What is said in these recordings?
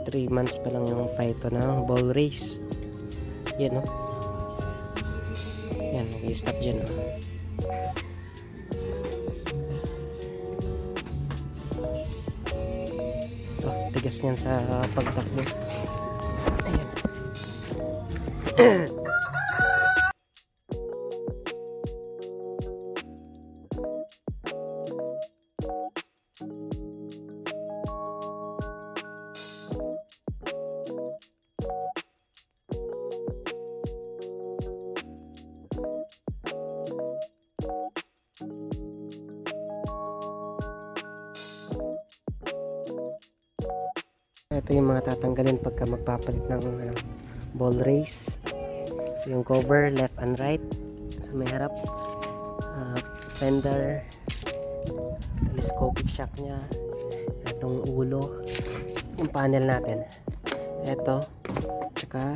3 months pa lang yung Python ng ball race. Yan, no? Yan, nag-stop dyan, no? Ito, tigas niyan sa pagtakbo. Ayan. Ito yung mga tatanggalin pagka magpapalit ng ball race. So yung cover left and right, so may harap, fender, telescopic shock nya, itong ulo, yung panel natin, ito, tsaka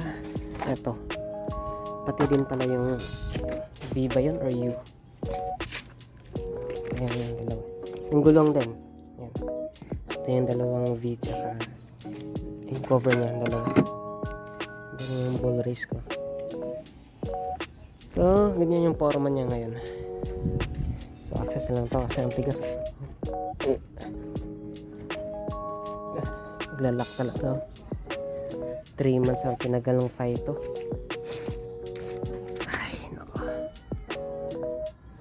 ito, pati din pala yung V ba yun or U. Ayan yung dalawa, yung gulong din. Ayan. So, ito yung dalawang V tsaka yung cover nya, dalawa. Ito yung ball race ko. So ganyan yung forma nya ngayon. So access na lang to kasi ang tigas. Naglalak talaga. 3 months ang tinagal ng Python. Ay nako.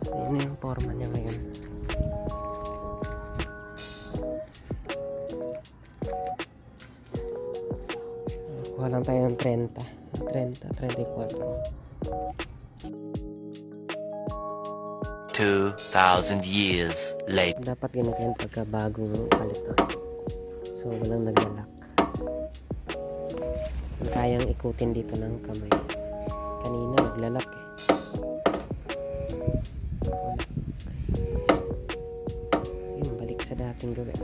So yun yung forma nya ngayon. Kuha lang tayo ng 34. 2,000 years later. Dapat ganito yan pagka bagong palit to. So walang naglalak. Kayang ikutin dito ng kamay. Kanina naglalak eh. Wala. Yun, balik sa dating gawin.